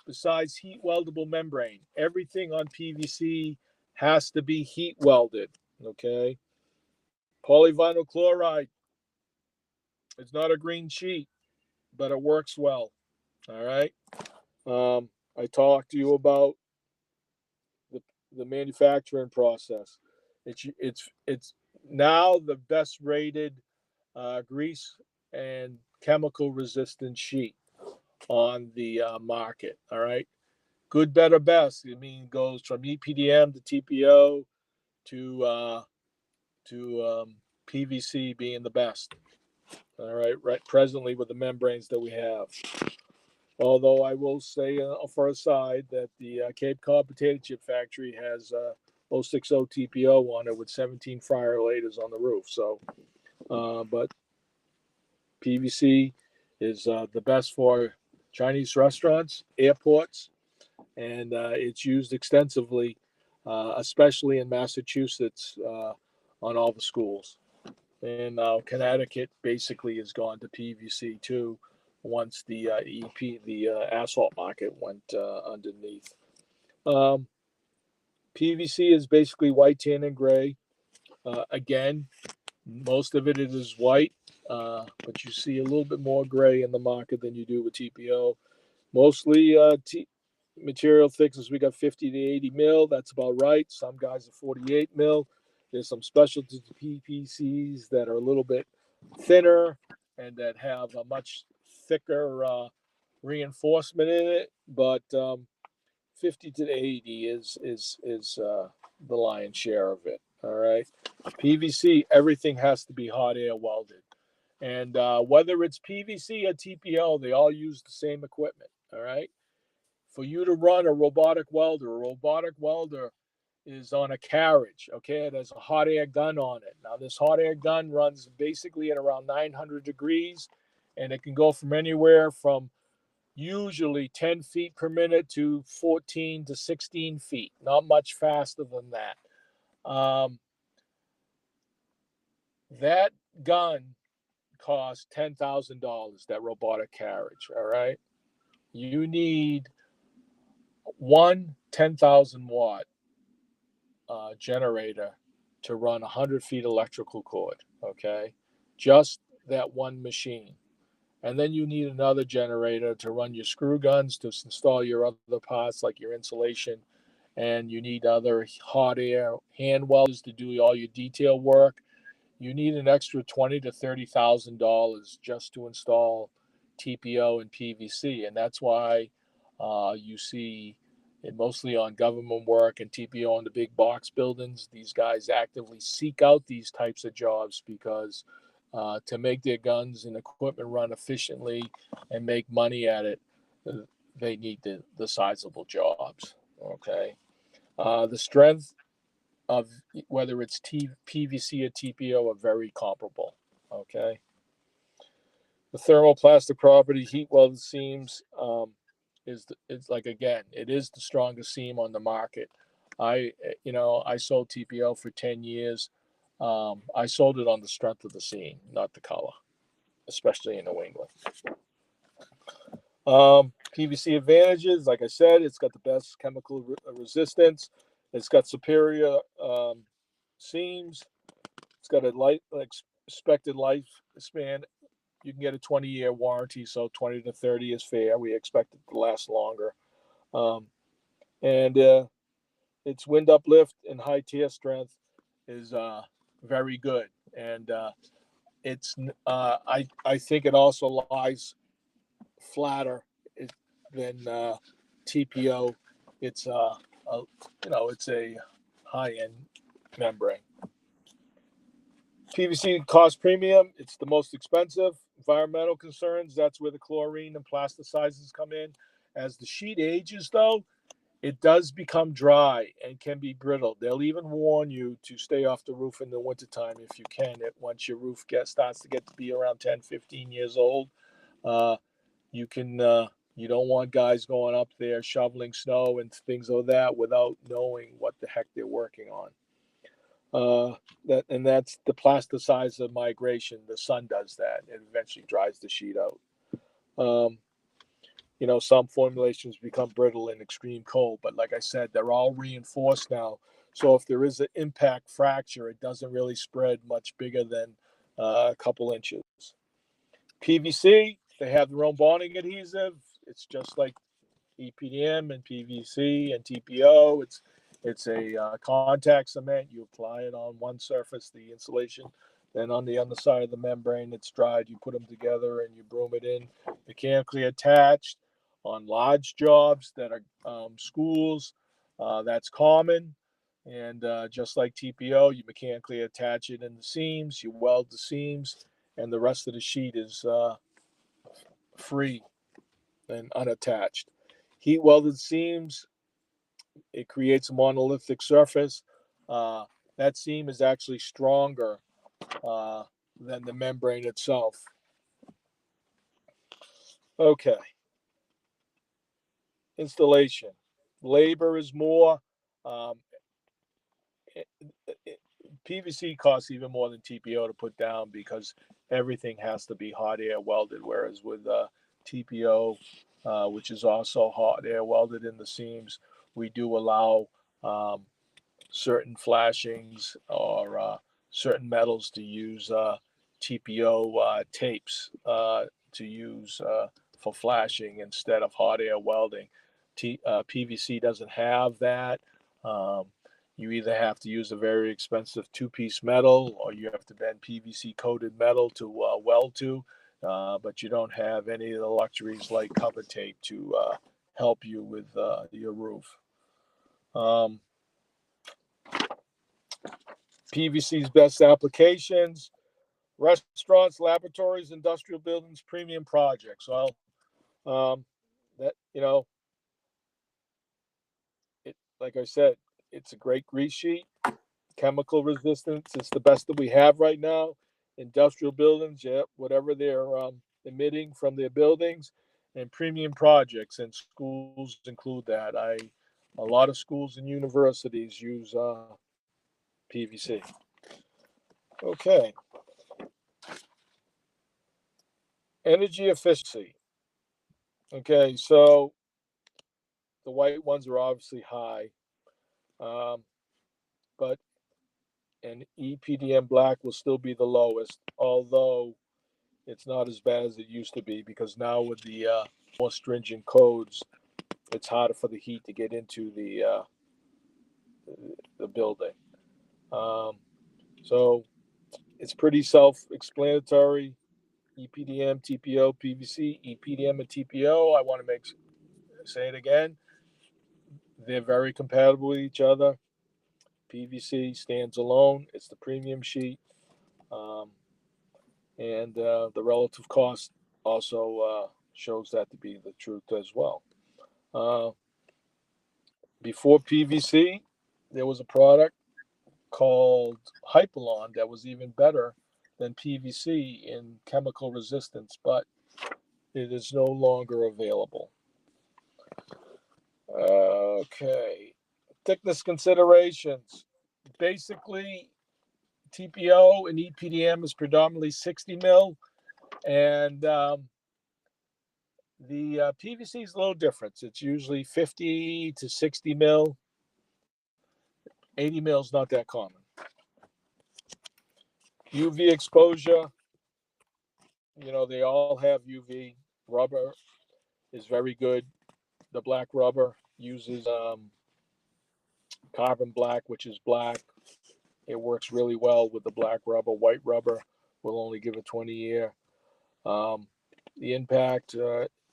besides heat weldable membrane. Everything on PVC has to be heat welded. Okay. Polyvinyl chloride. It's not a green sheet, but it works well. All right. I talked to you about the manufacturing process. It's now the best rated grease and chemical resistant sheet on the market. All right. Good, better, best. I mean, goes from EPDM to TPO to PVC being the best. All right. Right. Presently with the membranes that we have. Although I will say for a side that the Cape Cod Potato Chip Factory has 060 TPO on it with 17 fryer laters on the roof. So, but PVC is the best for Chinese restaurants, airports, and it's used extensively, especially in Massachusetts, on all the schools. And Connecticut basically has gone to PVC too. Once the the asphalt market went underneath. PVC is basically white, tan, and gray. Again, most of it is white, but you see a little bit more gray in the market than you do with TPO. Mostly material thickness, we got 50 to 80 mil. That's about right. Some guys are 48 mil. There's some specialty PVCs that are a little bit thinner and that have a much thicker reinforcement in it, but 50 to 80 is the lion's share of it. All right. PVC, everything has to be hot air welded. And whether it's PVC or TPO, they all use the same equipment. All right. For you to run a robotic welder is on a carriage. Okay. It has a hot air gun on it. Now, this hot air gun runs basically at around 900 degrees, and it can go from anywhere from usually 10 feet per minute to 14 to 16 feet. Not much faster than that. That gun costs $10,000, that robotic carriage. All right. You need one 10,000 watt generator to run 100 feet electrical cord. Okay. Just that one machine. And then you need another generator to run your screw guns, to install your other parts like your insulation. And you need other hot air hand welders to do all your detail work. You need an extra $20,000 to $30,000 just to install TPO and PVC, and that's why you see it mostly on government work and TPO on the big box buildings. These guys actively seek out these types of jobs because to make their guns and equipment run efficiently and make money at it, they need the sizable jobs. Okay, the strength of whether it's PVC or TPO are very comparable. Okay. The thermoplastic property, heat welded seams, it's like, again, it is the strongest seam on the market. I sold TPO for 10 years. I sold it on the strength of the seam, not the color, especially in New England. PVC advantages, like I said, it's got the best chemical resistance. It's got superior seams. It's got a expected lifespan. You can get a 20-year warranty, so 20 to 30 is fair. We expect it to last longer. And its wind uplift and high tear strength is very good. And I think it also lies flatter than TPO. It's it's a high-end membrane. PVC cost premium. It's the most expensive. Environmental concerns. That's where the chlorine and plasticizers come in. As the sheet ages, though, it does become dry and can be brittle. They'll even warn you to stay off the roof in the wintertime if you can. Once your roof starts to get to be around 10, 15 years old, you don't want guys going up there shoveling snow and things like that without knowing what the heck they're working on. That's the plasticizer migration. The sun does that. It eventually dries the sheet out. Some formulations become brittle in extreme cold, but like I said, they're all reinforced now. So if there is an impact fracture, it doesn't really spread much bigger than a couple inches. PVC, they have their own bonding adhesive. It's just like EPDM and PVC and TPO. It's a contact cement. You apply it on one surface, the insulation. Then on the other side of the membrane, it's dried. You put them together and you broom it in. Mechanically attached on large jobs that are schools. That's common. And just like TPO, you mechanically attach it in the seams. You weld the seams, and the rest of the sheet is free and unattached. Heat welded seams, it creates a monolithic surface. That seam is actually stronger than the membrane itself. Okay. Installation. Labor is more. PVC costs even more than TPO to put down because everything has to be hot air welded, whereas with TPO, which is also hot air welded in the seams, we do allow certain flashings or certain metals to use TPO tapes to use for flashing instead of hot air welding. PVC doesn't have that. You either have to use a very expensive two-piece metal or you have to bend PVC coated metal to weld to, but you don't have any of the luxuries like cover tape to help you with your roof. PVC's best applications: restaurants, laboratories, industrial buildings, premium projects. Well, like I said, it's a great grease sheet. Chemical resistance is the best that we have right now. Industrial buildings, whatever they're emitting from their buildings, and premium projects, and schools include that. A lot of schools and universities use PVC. Okay. Energy efficiency. Okay, so the white ones are obviously high, but an EPDM black will still be the lowest, although it's not as bad as it used to be because now with the more stringent codes, it's harder for the heat to get into the building. So it's pretty self-explanatory. EPDM, TPO, PVC, EPDM, and TPO. I want to say it again. They're very compatible with each other. PVC stands alone. It's the premium sheet. And the relative cost also shows that to be the truth as well. Before PVC, there was a product called Hypalon that was even better than PVC in chemical resistance, but it is no longer available. Okay, thickness considerations. Basically, TPO and EPDM is predominantly 60 mil, and the PVC is a little different. It's usually 50 to 60 mil. 80 mil is not that common. UV exposure, they all have UV. Rubber is very good. The black rubber uses carbon black, which is black. It works really well with the black rubber. White rubber will only give a 20-year. The impact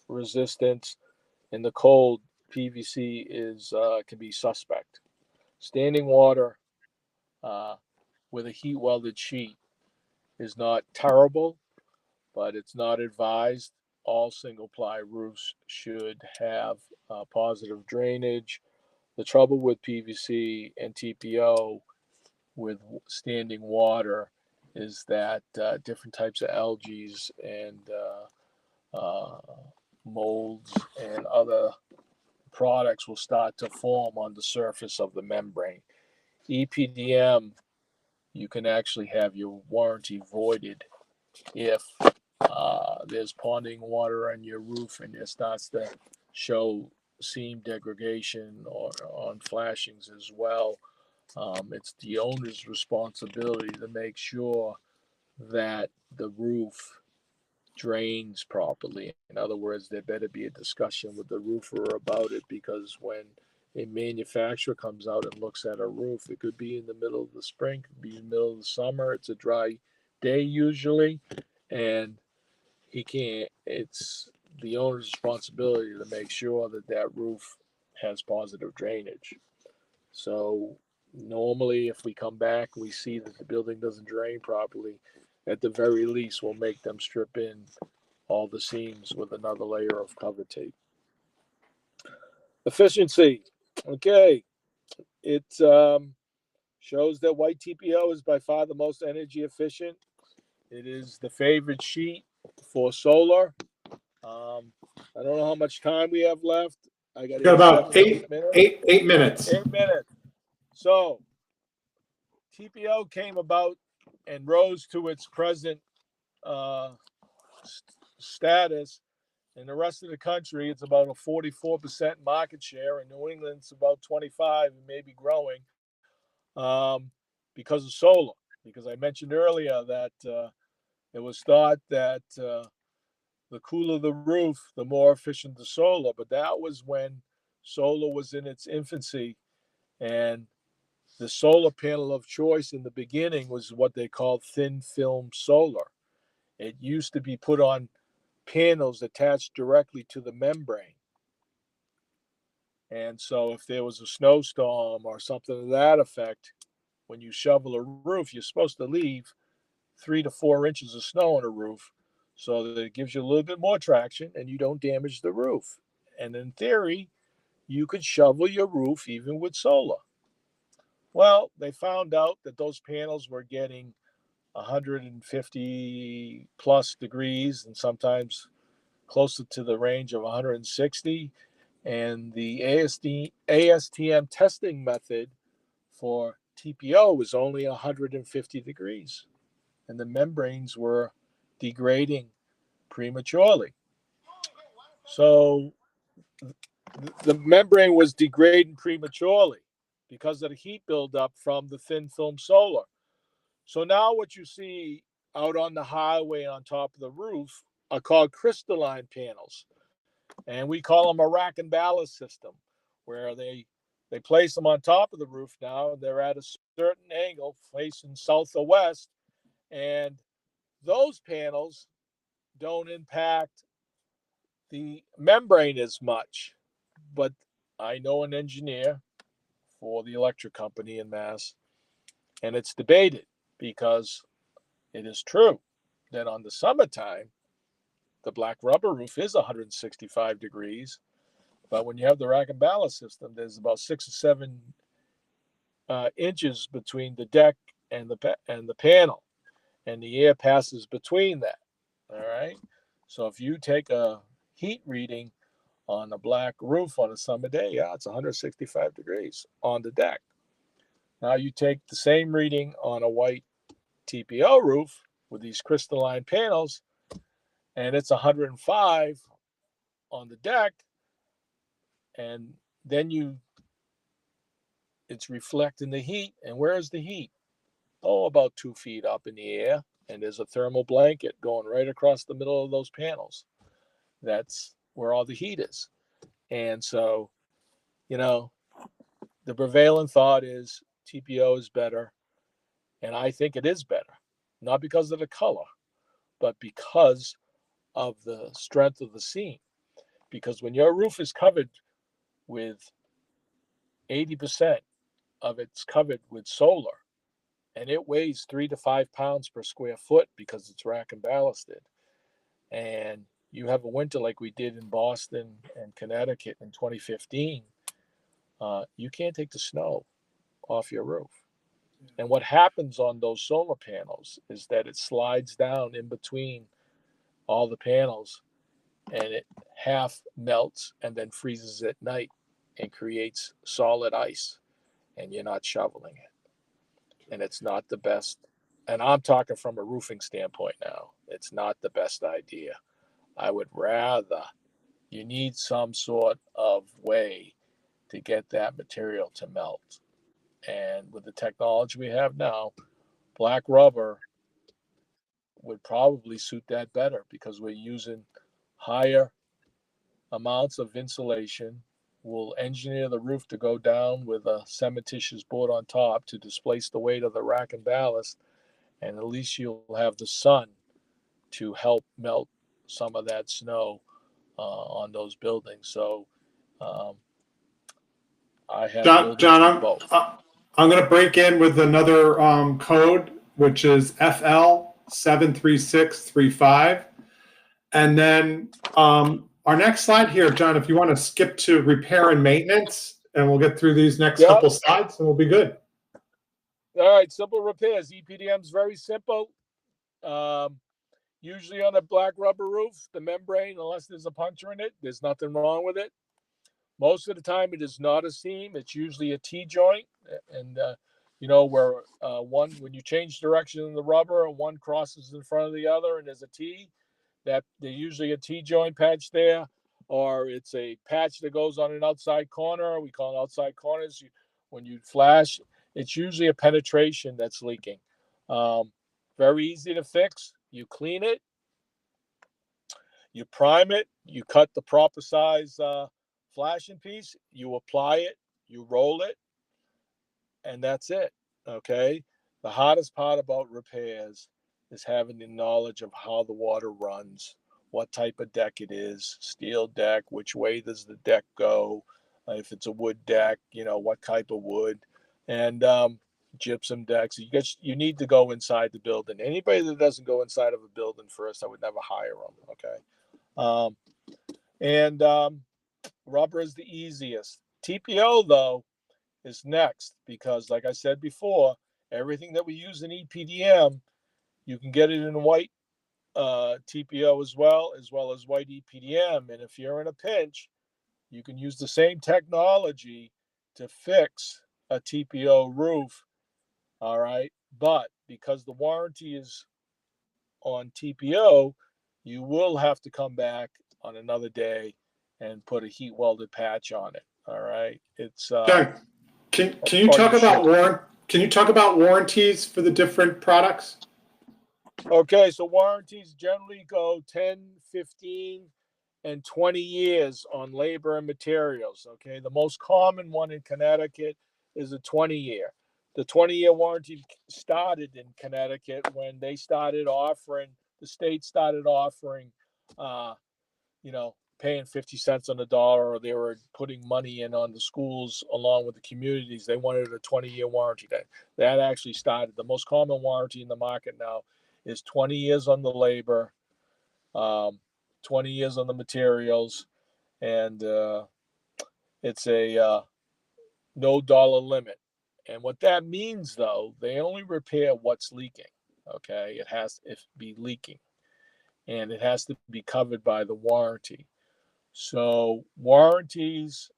resistance in the cold PVC can be suspect. Standing water with a heat welded sheet is not terrible, but it's not advised. All single ply roofs should have positive drainage. The trouble with PVC and TPO with standing water is that different types of algae and molds and other products will start to form on the surface of the membrane. EPDM, you can actually have your warranty voided if there's ponding water on your roof and it starts to show seam degradation or on flashings as well. It's the owner's responsibility to make sure that the roof drains properly. In other words, there better be a discussion with the roofer about it, because when a manufacturer comes out and looks at a roof, it could be in the middle of the spring, it could be in the middle of the summer. It's a dry day usually, and it's the owner's responsibility to make sure that that roof has positive drainage. So normally if we come back, we see that the building doesn't drain properly, at the very least, we'll make them strip in all the seams with another layer of cover tape. Efficiency. Okay. It shows that white TPO is by far the most energy efficient. It is the favorite sheet for solar. I don't know how much time we have left. I got about 8 minutes. 8 minutes. 8 minutes. So TPO came about and rose to its present status. In the rest of the country, it's about a 44% market share. In New England, it's about 25 and maybe growing because of solar. Because I mentioned earlier that it was thought that the cooler the roof, the more efficient the solar. But that was when solar was in its infancy, and the solar panel of choice in the beginning was what they called thin film solar. It used to be put on panels attached directly to the membrane. And so if there was a snowstorm or something to that effect, when you shovel a roof, you're supposed to leave 3 to 4 inches of snow on a roof so that it gives you a little bit more traction and you don't damage the roof. And in theory, you could shovel your roof even with solar. Well, they found out that those panels were getting 150 plus degrees and sometimes closer to the range of 160. And the ASTM testing method for TPO was only 150 degrees. And the membranes were degrading prematurely. So the membrane was degrading prematurely because of the heat buildup from the thin film solar. So now what you see out on the highway on top of the roof are called crystalline panels. And we call them a rack and ballast system, where they place them on top of the roof now. They're at a certain angle facing south or west. And those panels don't impact the membrane as much. But I know an engineer for the electric company in Mass, and it's debated because it is true that on the summertime, the black rubber roof is 165 degrees. But when you have the rack and ballast system, there's about 6 or 7 inches between the deck and the panel, and the air passes between that. All right. So if you take a heat reading on a black roof on a summer day, yeah, it's 165 degrees on the deck. Now you take the same reading on a white TPO roof with these crystalline panels, and it's 105 on the deck, and then it's reflecting the heat. And where is the heat? Oh, about 2 feet up in the air, and there's a thermal blanket going right across the middle of those panels. That's where all the heat is. And so, the prevailing thought is TPO is better, and I think it is better, not because of the color, but because of the strength of the seam. Because when your roof is covered with 80% of it's covered with solar, and it weighs 3 to 5 pounds per square foot because it's rack and ballasted, and you have a winter like we did in Boston and Connecticut in 2015, you can't take the snow off your roof. And what happens on those solar panels is that it slides down in between all the panels, and it half melts and then freezes at night and creates solid ice, and you're not shoveling it. And it's not the best. And I'm talking from a roofing standpoint now. It's not the best idea. I would rather, you need some sort of way to get that material to melt. And with the technology we have now, black rubber would probably suit that better because we're using higher amounts of insulation. We'll engineer the roof to go down with a cementitious board on top to displace the weight of the rack and ballast, and at least you'll have the sun to help melt some of that snow on those buildings. So I have buildings John, with both. I'm going to break in with another code, which is FL73635. And then our next slide here, John, if you want to skip to repair and maintenance, and we'll get through these next couple slides, and we'll be good. All right, simple repairs. EPDM is very simple. Usually on a black rubber roof, the membrane, unless there's a puncture in it, there's nothing wrong with it. Most of the time, it is not a seam. It's usually a T-joint. And, where when you change direction in the rubber, one crosses in front of the other and there's a T, that there's usually a T-joint patch there, or it's a patch that goes on an outside corner. We call it outside corners. When you flash, it's usually a penetration that's leaking. Very easy to fix. You clean it, you prime it, you cut the proper size flashing piece, you apply it, you roll it, and that's it. Okay. The hardest part about repairs is having the knowledge of how the water runs, what type of deck it is, steel deck, which way does the deck go, if it's a wood deck, what type of wood, and gypsum decks. You need to go inside the building. Anybody that doesn't go inside of a building first, I would never hire them. Okay. Rubber is the easiest. TPO, though, is next because, like I said before, everything that we use in EPDM, you can get it in white TPO as well as white EPDM. And if you're in a pinch, you can use the same technology to fix a TPO roof. All right. But because the warranty is on TPO, you will have to come back on another day and put a heat welded patch on it. All right. It's John, can you or talk you about should. Can you talk about warranties for the different products? Okay, so warranties generally go 10, 15, and 20 years on labor and materials. Okay, the most common one in Connecticut is a 20-year. The 20-year warranty started in Connecticut when they started offering, the state started offering, you know, paying 50 cents on the dollar, or they were putting money in on the schools along with the communities. They wanted a 20-year warranty. That actually started. The most common warranty in the market now is 20 years on the labor, 20 years on the materials, and it's a no dollar limit. And what that means, though, they only repair what's leaking. Okay, it has to be leaking, and it has to be covered by the warranty. So warranties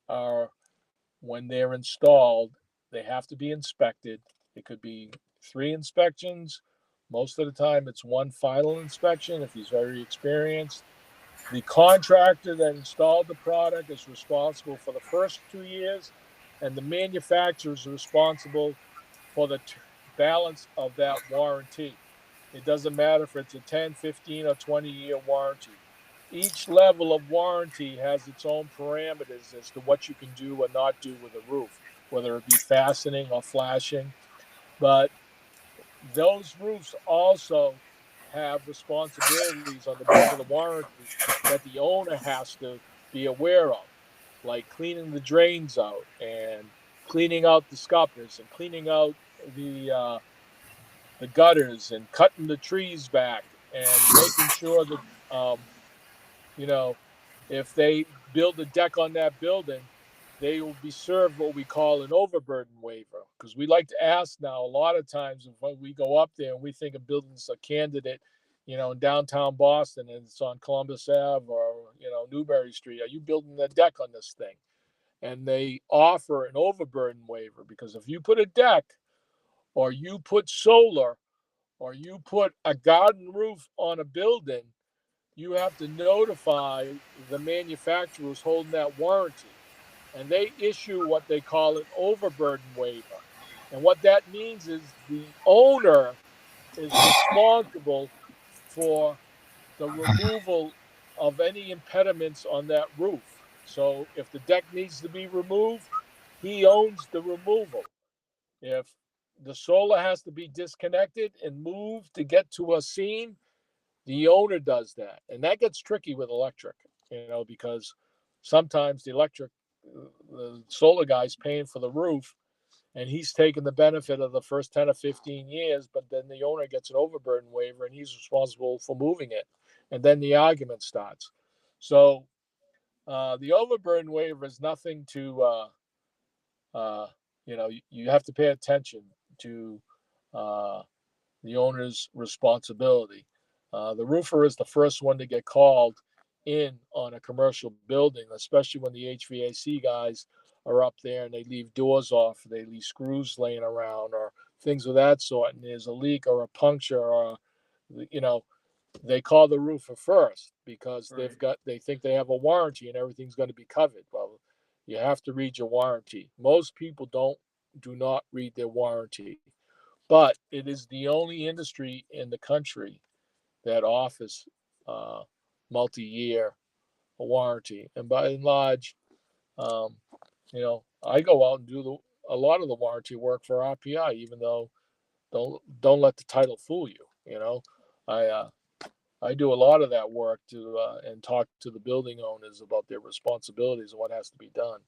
are, when they're installed, they have to be inspected. It could be 3 inspections. Most of the time, it's one final inspection if he's very experienced. The contractor that installed the product is responsible for the first 2 years, and the manufacturer is responsible for the balance of that warranty. It doesn't matter if it's a 10, 15, or 20-year warranty. Each level of warranty has its own parameters as to what you can do or not do with a roof, whether it be fastening or flashing. But those roofs also have responsibilities on the back of the warranty that the owner has to be aware of, like cleaning the drains out and cleaning out the scuppers and cleaning out the gutters and cutting the trees back and making sure that you know, if they build a deck on that building, they will be served what we call an overburden waiver. Because we like to ask now, a lot of times when we go up there and we think a building's a candidate, you know, in downtown Boston and it's on Columbus Ave or, you know, Newbury Street, are you building a deck on this thing? And they offer an overburden waiver because if you put a deck or you put solar or you put a garden roof on a building, you have to notify the manufacturer who's holding that warranty. And they issue what they call an overburden waiver. And what that means is the owner is responsible for the removal of any impediments on that roof. So if the deck needs to be removed, he owns the removal. If the solar has to be disconnected and moved to get to a scene, the owner does that. And that gets tricky with electric, you know, because sometimes the solar guy's paying for the roof and he's taking the benefit of the first 10 or 15 years, but then the owner gets an overburden waiver and he's responsible for moving it. And then the argument starts. So the overburden waiver is nothing to, you know, you have to pay attention to the owner's responsibility. The roofer is the first one to get called in on a commercial building, especially when the HVAC guys are up there and they leave doors off, they leave screws laying around or things of that sort, and there's a leak or a puncture or, you know, they call the roofer first because they think they have a warranty and everything's going to be covered. Well, you have to read your warranty. Most people do not read their warranty, but it is the only industry in the country that offers multi-year warranty. And by and large, you know, I go out and do a lot of the warranty work for RPI, even though don't let the title fool you. You know, I do a lot of that work to and talk to the building owners about their responsibilities and what has to be done,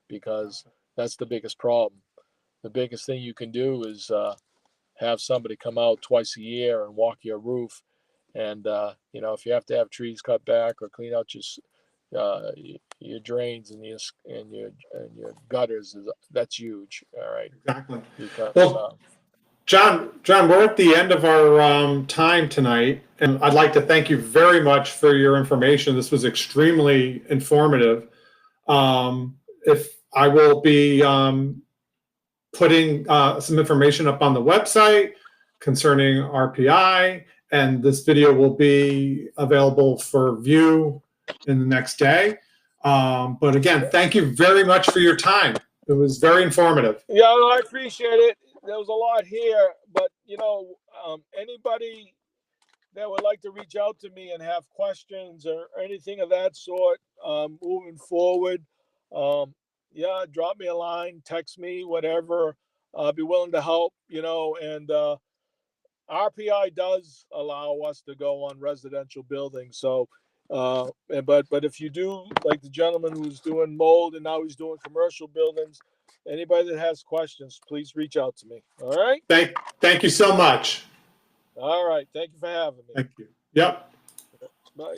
because that's the biggest problem. The biggest thing you can do is have somebody come out twice a year and walk your roof. And you know, if you have to have trees cut back or clean out your drains and your gutters, that's huge. All right. Exactly. Because Well, John, we're at the end of our time tonight, and I'd like to thank you very much for your information. This was extremely informative. If I will be putting some information up on the website concerning RPI, and this video will be available for view in the next day. But again, thank you very much for your time. It was very informative. Yeah, I appreciate it. There was a lot here, but anybody that would like to reach out to me and have questions or anything of that sort, moving forward, yeah, drop me a line, text me, whatever. I'll be willing to help, and RPI does allow us to go on residential buildings. So, but if you do, like the gentleman who's doing mold and now he's doing commercial buildings, anybody that has questions, please reach out to me. All right. Thank you so much. All right. Thank you for having me. Thank you. Yep. Bye.